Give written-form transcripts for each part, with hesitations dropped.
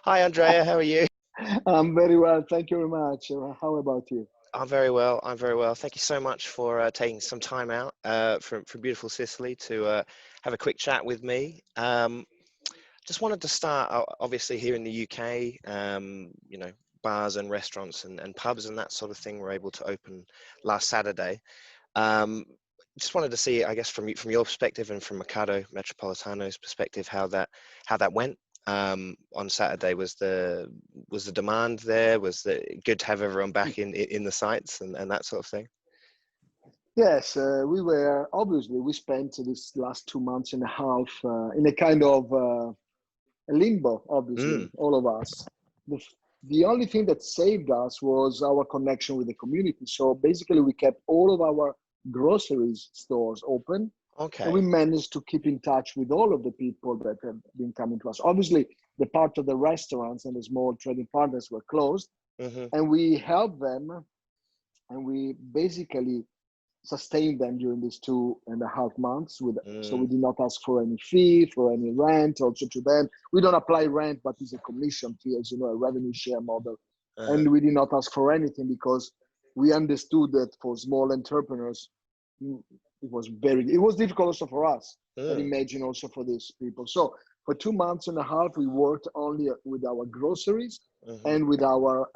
Hi, Andrea. How are you? I'm very well, thank you very much. How about you? I'm very well. I'm very well. Thank you so much for taking some time out from beautiful Sicily to have a quick chat with me. Just wanted to start, obviously, here in the UK, bars and restaurants and pubs and that sort of thing were able to open last Saturday. Um, just wanted to see, I guess, from your perspective and from Mercato Metropolitano's perspective, how that went. On Saturday, was the demand there? Was it good to have everyone back in the sites and that sort of thing? Yes, we spent this last 2 months and a half in a kind of limbo, obviously, Mm, all of us. The, the only thing that saved us was our connection with the community. So basically, we kept all of our groceries stores open, and we okay. managed to keep in touch with all of the people that have been coming to us. Obviously, the part of the restaurants and the small trading partners were closed, Hmm. and we helped them, and we basically sustained them during these 2.5 months so we Mm, did not ask for any fee, for any rent also to them. We don't apply rent, but it's a commission fee, as you know, a revenue share model. uh-huh. And we did not ask for anything because we understood that for small entrepreneurs, mm, it was difficult also for us, but Mm, imagine also for these people. So for 2 months and a half, we worked only with our groceries hmm. and with our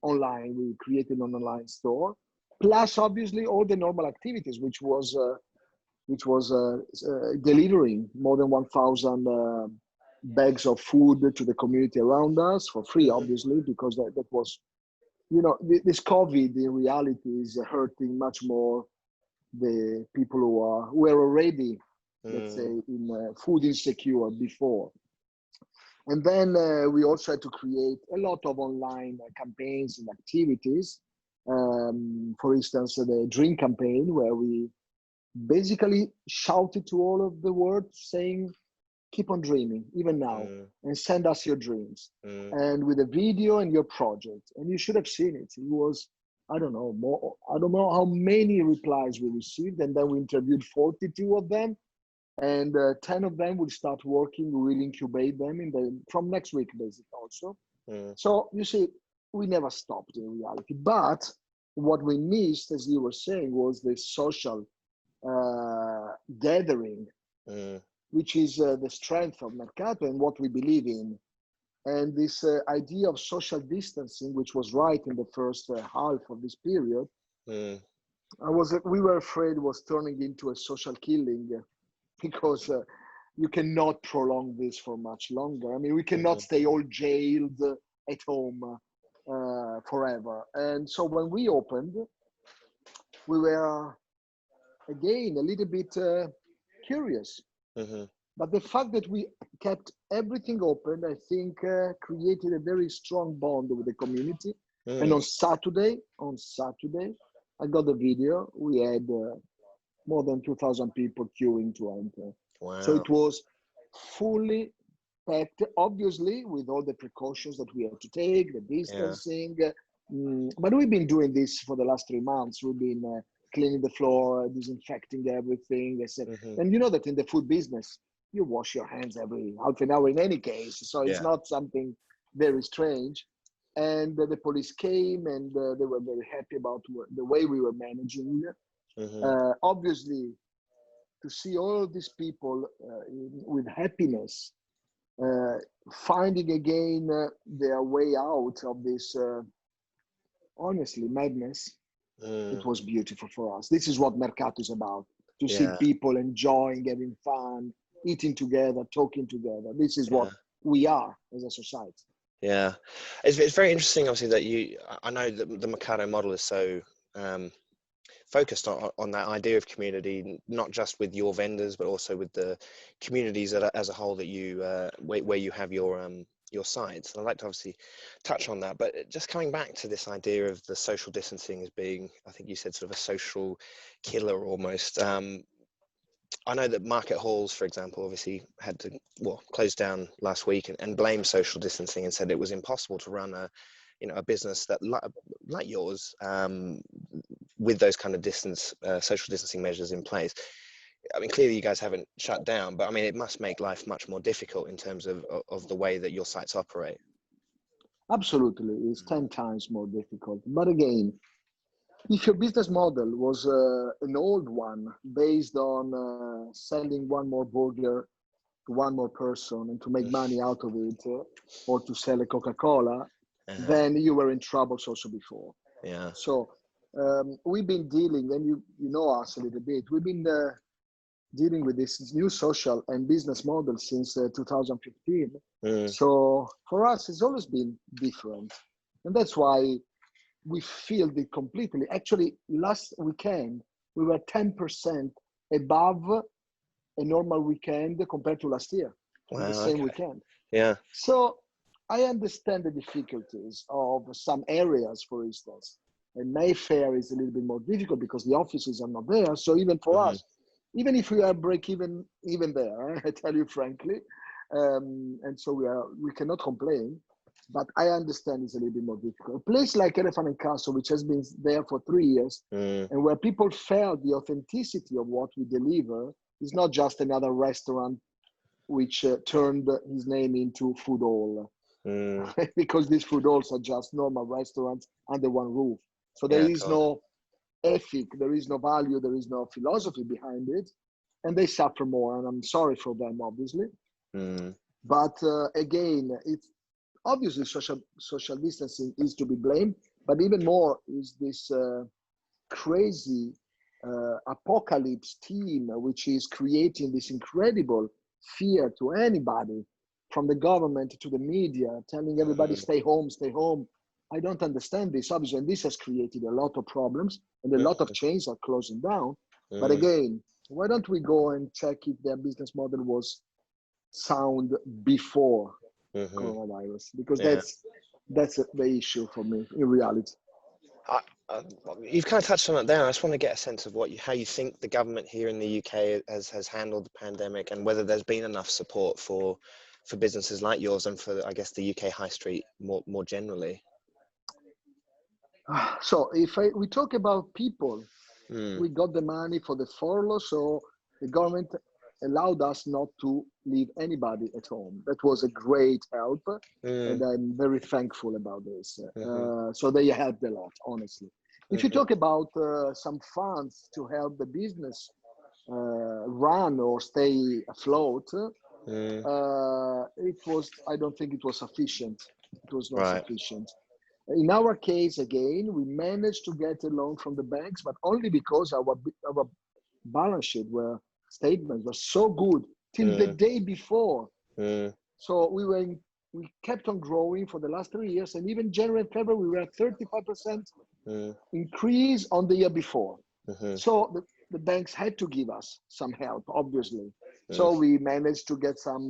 online. We created an online store, plus obviously all the normal activities, which was delivering more than 1,000 bags of food to the community around us for free, Hmm. obviously, because that was, this COVID in reality is hurting much more the people who were already, let's say, Mm, in food insecure before. And then we also had to create a lot of online campaigns and activities. For instance, the drink campaign, where we basically shouted to all of the world saying, keep on dreaming, even now, mm, and send us your dreams. mm. And with a video and your project. And you should have seen it. It was, I don't know, I don't know how many replies we received. And then we interviewed 42 of them, and 10 of them will start working. We will incubate them from next week, basically, also. Mm, So you see, we never stopped in reality. But what we missed, as you were saying, was the social gathering, mm, which is the strength of Mercato and what we believe in. And this idea of social distancing, which was right in the first half of this period, mm, we were afraid was turning into a social killing because you cannot prolong this for much longer. I mean, we cannot mhm, stay all jailed at home forever. And so when we opened, we were again a little bit curious. mhm, But the fact that we kept everything open, I think, created a very strong bond with the community. And mm. on Saturday, I got the video. We had more than 2,000 people queuing to enter. So Wow. it was fully packed, obviously, with all the precautions that we had to take, the Yeah. distancing. But we've been doing this for the last 3 months. We've been cleaning the floor, disinfecting everything. I said, Hmm. and you know that in the food business, you wash your hands every half an hour in any case. So it's Yeah. not something very strange. And the police came, and they were very happy about the way we were managing. Hmm. Obviously, to see all of these people with happiness, uh, finding again their way out of this, honestly, madness, it Mm. was beautiful for us. This is what Mercato is about, to see Yeah. people enjoying, having fun, eating together, talking together. This is what Yeah. we are as a society. Yeah. It's very interesting, obviously, that I know that the Mercato model is so um, focused on that idea of community, not just with your vendors, but also with the communities as a whole that where you have your sites. And I'd like to obviously touch on that, but just coming back to this idea of the social distancing as being, I think you said, sort of a social killer almost. I know that market halls, for example, obviously had to close down last week and blame social distancing and said it was impossible to run a business that like yours with those kind of social distancing measures in place. I mean, clearly you guys haven't shut down, but I mean, it must make life much more difficult in terms of the way that your sites operate. Absolutely, it's 10 times more difficult. But again, if your business model was an old one based on selling one more burger to one more person and to make money out of it, or to sell a Coca-Cola, then you were in troubles also before. Yeah. So we've been dealing, and you know us a little bit, we've been dealing with this new social and business model since 2015. So for us, it's always been different. And that's why we feel it completely. Actually, last weekend, we were 10% above a normal weekend compared to last year, in the same weekend. Yeah. So I understand the difficulties of some areas, for instance. And Mayfair is a little bit more difficult because the offices are not there. So even for us, even if we are break even there, I tell you frankly, and so we cannot complain. But I understand it's a little bit more difficult. A place like Elephant and Castle, which has been there for 3 years, and where people felt the authenticity of what we deliver, is not just another restaurant which turned his name into food hall, because these food halls are just normal restaurants under one roof. So there is no ethic, there is no value, there is no philosophy behind it, and they suffer more. And I'm sorry for them, obviously. But again, it's obviously social distancing is to be blamed, but even more is this crazy apocalypse team, which is creating this incredible fear to anybody, from the government to the media, telling everybody stay home, stay home. I don't understand this, obviously, and this has created a lot of problems, and a lot of chains are closing down. But again, why don't we go and check if their business model was sound before coronavirus? Because that's the issue for me in reality. You've kind of touched on it there. I just want to get a sense of how you think the government here in the UK has handled the pandemic, and whether there's been enough support for businesses like yours and for, I guess, the UK high street more generally. So if we talk about people, we got the money for the furlough, so the government allowed us not to leave anybody at home. That was a great help, and I'm very thankful about this. So they helped a lot, honestly. If you talk about some funds to help the business run or stay afloat, I don't think it was sufficient. It was not sufficient. In our case, again, we managed to get a loan from the banks, but only because our balance sheet statements were so good till the day before. So we kept on growing for the last 3 years, and even January and February we were at 35% increase on the year before. So the banks had to give us some help, obviously. So we managed to get some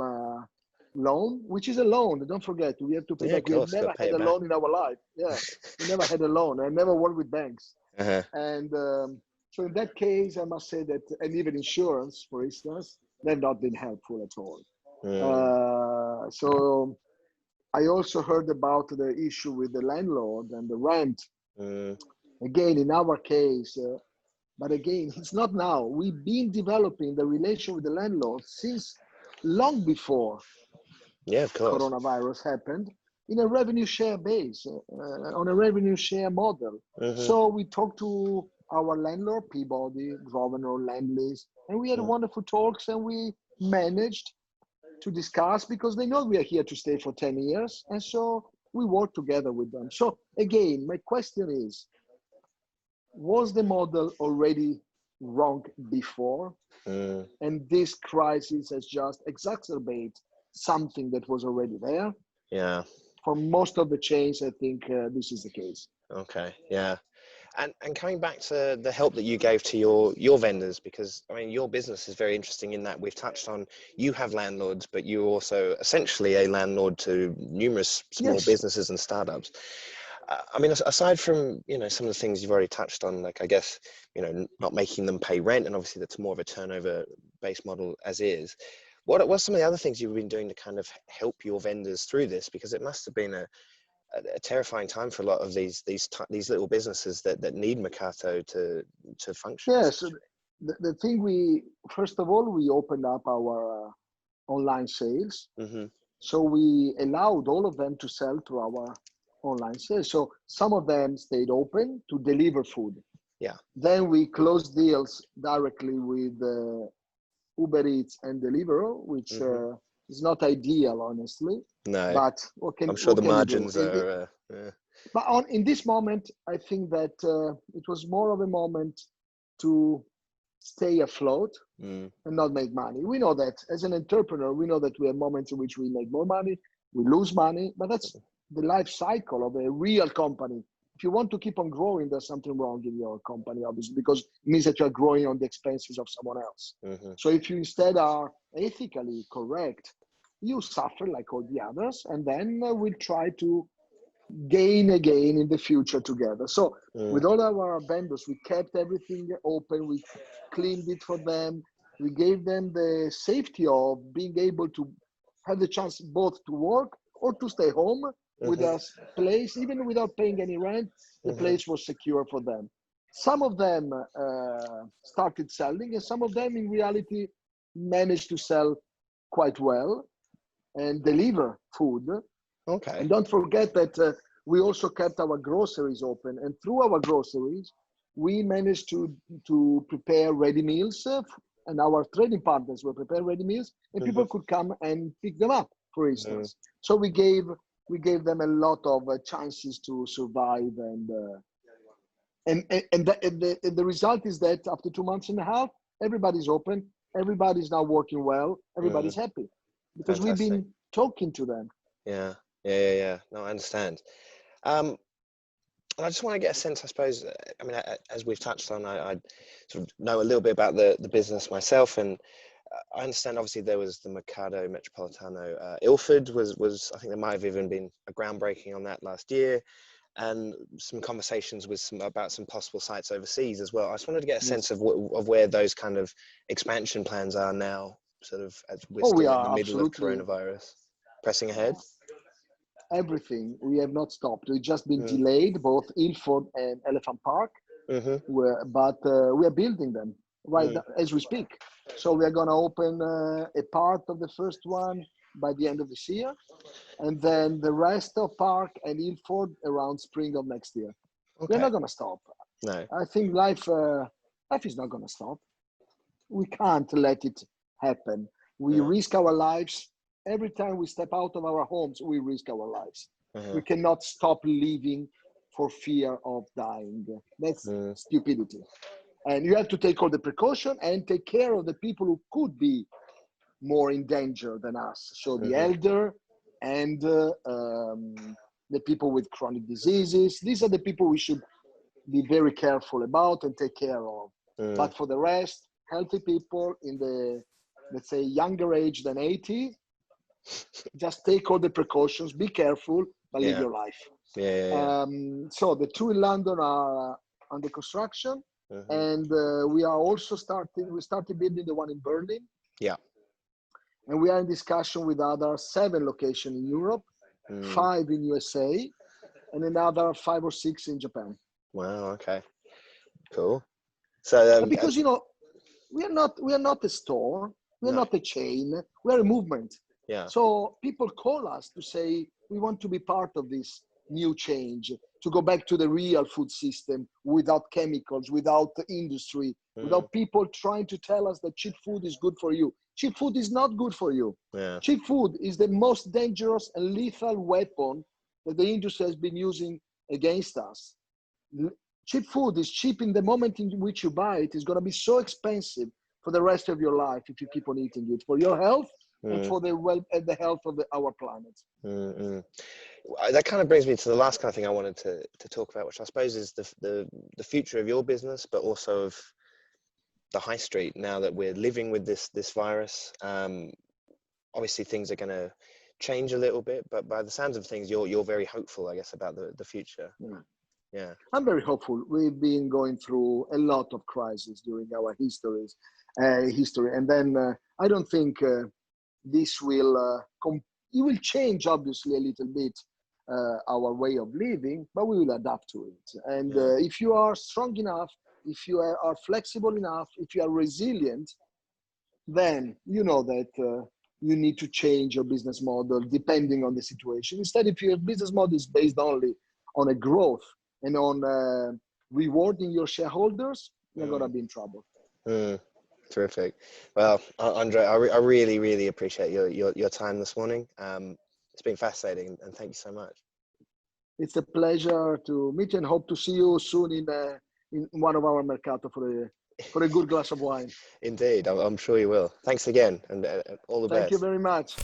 loan, which is a loan. Don't forget, we have to pay back. We have never had a loan in our life. Yeah, we never had a loan. I never worked with banks. And so in that case, I must say that, and even insurance, for instance, they've not been helpful at all. So I also heard about the issue with the landlord and the rent. Again, in our case, but again, it's not now. We've been developing the relation with the landlord since long before coronavirus happened, in a revenue share base, on a revenue share model. So we talked to our landlord, Peabody, Grosvenor, Lendlease, and we had wonderful talks, and we managed to discuss, because they know we are here to stay for 10 years. And so we work together with them. So again, my question is, was the model already wrong before? And this crisis has just exacerbated something that was already there? Yeah. For most of the chains, I think this is the case. Okay. Yeah. And coming back to the help that you gave to your vendors, because I mean, your business is very interesting in that we've touched on, you have landlords, but you're also essentially a landlord to numerous small businesses and startups. I mean, aside from, some of the things you've already touched on, like, I guess, not making them pay rent, and obviously that's more of a turnover based model as is. What are some of the other things you've been doing to kind of help your vendors through this? Because it must have been a terrifying time for a lot of these little businesses that need Mercato to function. Yes, the thing first of all, we opened up our online sales. So we allowed all of them to sell through our online sales. So some of them stayed open to deliver food. Yeah. Then we closed deals directly with Uber Eats and Deliveroo, which is not ideal, honestly. No. But I'm sure the margins are. But in this moment, I think that it was more of a moment to stay afloat and not make money. We know that as an entrepreneur, we know that we have moments in which we make more money, we lose money, but that's the life cycle of a real company. If you want to keep on growing, there's something wrong in your company, obviously, because it means that you're growing on the expenses of someone else. So if you instead are ethically correct, you suffer like all the others, and then we'll try to gain again in the future together. So with all our vendors, we kept everything open. We cleaned it for them. We gave them the safety of being able to have the chance both to work or to stay home with a place, even without paying any rent. The place was secure for them. Some of them started selling, and some of them in reality managed to sell quite well and deliver food. Okay. And don't forget that we also kept our groceries open, and through our groceries, we managed to prepare ready meals, and our trading partners will prepare ready meals, and people could come and pick them up, for instance. So we gave them a lot of chances to survive, and the result is that after 2.5 months, everybody's open, everybody's now working well, everybody's happy because Fantastic. we've been talking to them. Yeah. No, I understand. And I just want to get a sense, I suppose, I mean, as we've touched on, I sort of know a little bit about the business myself, and I understand obviously there was the Mercato Metropolitano. Ilford was, I think there might have even been a groundbreaking on that last year, and some conversations with about some possible sites overseas as well. I just wanted to get a sense of where those kind of expansion plans are now, sort of as we're still in the middle of coronavirus. Pressing ahead? Everything. We have not stopped. We've just been delayed, both Ilford and Elephant Park. But we are building them right as we speak. So we are going to open a part of the first one by the end of this year, and then the rest of Park and Ilford around spring of next year. We're not going to stop. No. I think life is not going to stop. We can't let it happen. We risk our lives. Every time we step out of our homes, we risk our lives. We cannot stop living for fear of dying. That's stupidity. And you have to take all the precaution and take care of the people who could be more in danger than us. So the elder and the people with chronic diseases. These are the people we should be very careful about and take care of. But for the rest, healthy people in the, let's say, younger age than 80, just take all the precautions, be careful, but live your life. So the two in London are under construction, and we started building the one in Berlin. And we are in discussion with other 7 locations in Europe, 5 in USA, and another 5 or 6 in Japan. Wow. Okay. Cool. So because we are not a store, we are not a chain, we are a movement. So people call us to say we want to be part of this new change, to go back to the real food system without chemicals, without industry, without people trying to tell us that cheap food is good for you. Cheap food is not good for you. Cheap food is the most dangerous and lethal weapon that the industry has been using against us. Cheap food is cheap in the moment in which you buy it. It's going to be so expensive for the rest of your life if you keep on eating it, for your health and for the health of our planet. That kind of brings me to the last kind of thing I wanted to talk about, which I suppose is the future of your business, but also of the high street now that we're living with this virus. Obviously things are going to change a little bit, but by the sounds of things, you're very hopeful, I guess, about the future. I'm very hopeful. We've been going through a lot of crises during our history, and then I don't think this will it will change, obviously, a little bit our way of living, but we will adapt to it. And if you are strong enough, if you are flexible enough, if you are resilient, then you know that you need to change your business model depending on the situation. Instead, if your business model is based only on a growth and on rewarding your shareholders, you're going to be in trouble. Terrific. Well, Andrea, I really, really appreciate your time this morning. It's been fascinating, and thank you so much. It's a pleasure to meet you, and hope to see you soon in one of our Mercato for a good glass of wine. Indeed, I'm sure you will. Thanks again, and all the best. Thank you very much.